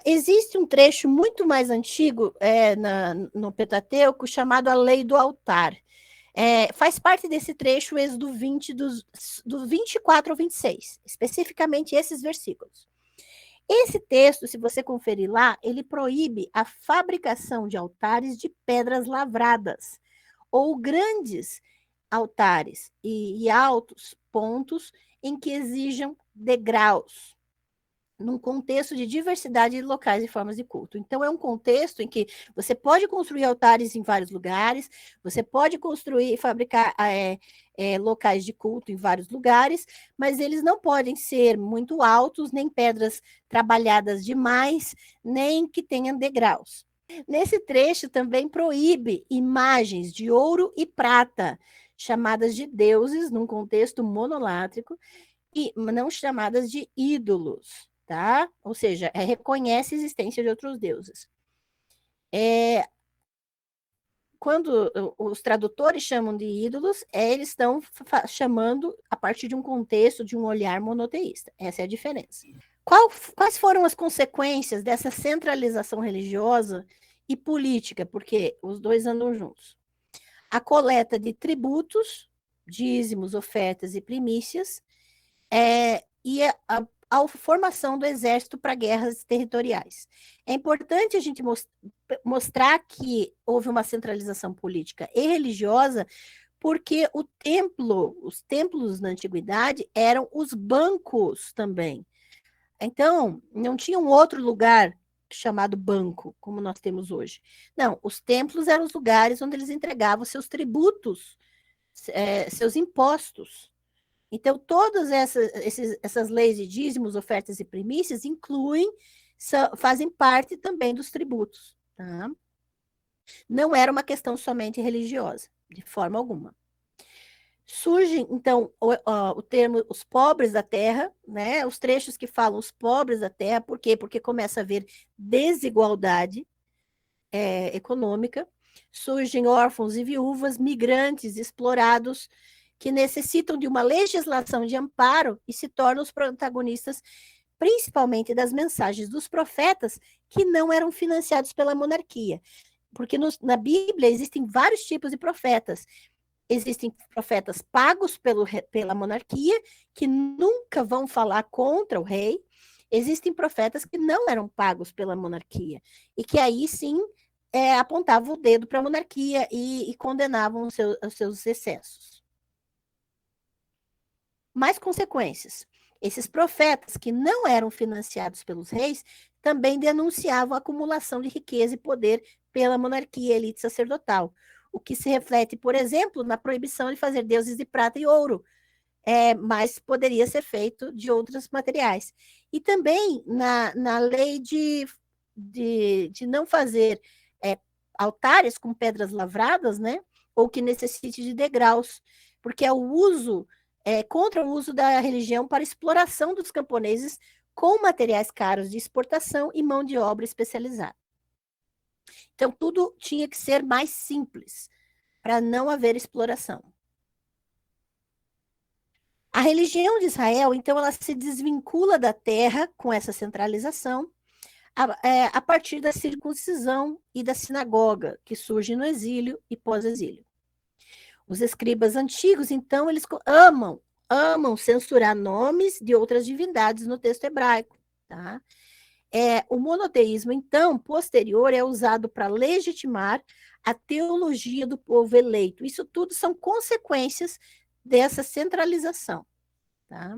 Existe um trecho muito mais antigo no Pentateuco chamado a Lei do Altar. Faz parte desse trecho o Êxodo 20, do 24 ao 26, especificamente esses versículos. Esse texto, se você conferir lá, ele proíbe a fabricação de altares de pedras lavradas, ou grandes altares e altos pontos em que exijam degraus, num contexto de diversidade de locais e formas de culto. Então, é um contexto em que você pode construir altares em vários lugares, você pode construir e fabricar locais de culto em vários lugares, mas eles não podem ser muito altos, nem pedras trabalhadas demais, nem que tenham degraus. Nesse trecho também proíbe imagens de ouro e prata, chamadas de deuses, num contexto monolátrico, e não chamadas de ídolos, tá? Ou seja, reconhece a existência de outros deuses. Quando os tradutores chamam de ídolos, eles estão chamando a partir de um contexto, de um olhar monoteísta. Essa é a diferença. Quais foram as consequências dessa centralização religiosa e política? Porque os dois andam juntos. A coleta de tributos, dízimos, ofertas e primícias, e a formação do exército para guerras territoriais. É importante a gente mostrar que houve uma centralização política e religiosa, porque os templos na antiguidade eram os bancos também. Então, não tinha um outro lugar chamado banco, como nós temos hoje. Não, os templos eram os lugares onde eles entregavam seus tributos, seus impostos. Então, todas essas leis de dízimos, ofertas e primícias fazem parte também dos tributos. Tá? Não era uma questão somente religiosa, de forma alguma. Surge, então, o termo os pobres da terra, né? Os trechos que falam os pobres da terra, por quê? Porque começa a haver desigualdade econômica, surgem órfãos e viúvas, migrantes explorados, que necessitam de uma legislação de amparo e se tornam os protagonistas, principalmente das mensagens dos profetas, que não eram financiados pela monarquia. Porque na Bíblia existem vários tipos de profetas. Existem profetas pagos pela monarquia, que nunca vão falar contra o rei. Existem profetas que não eram pagos pela monarquia, e que aí sim apontavam o dedo para a monarquia e condenavam os seus excessos. Mais consequências. Esses profetas que não eram financiados pelos reis também denunciavam a acumulação de riqueza e poder pela monarquia e elite sacerdotal, o que se reflete, por exemplo, na proibição de fazer deuses de prata e ouro, mas poderia ser feito de outros materiais. E também na lei de não fazer altares com pedras lavradas, né? Ou que necessite de degraus, porque é o uso contra o uso da religião para exploração dos camponeses com materiais caros de exportação e mão de obra especializada. Então, tudo tinha que ser mais simples, para não haver exploração. A religião de Israel, então, ela se desvincula da terra com essa centralização a partir da circuncisão e da sinagoga, que surge no exílio e pós-exílio. Os escribas antigos, então, eles amam censurar nomes de outras divindades no texto hebraico. Tá? O monoteísmo, então, posterior, é usado para legitimar a teologia do povo eleito. Isso tudo são consequências dessa centralização. Tá?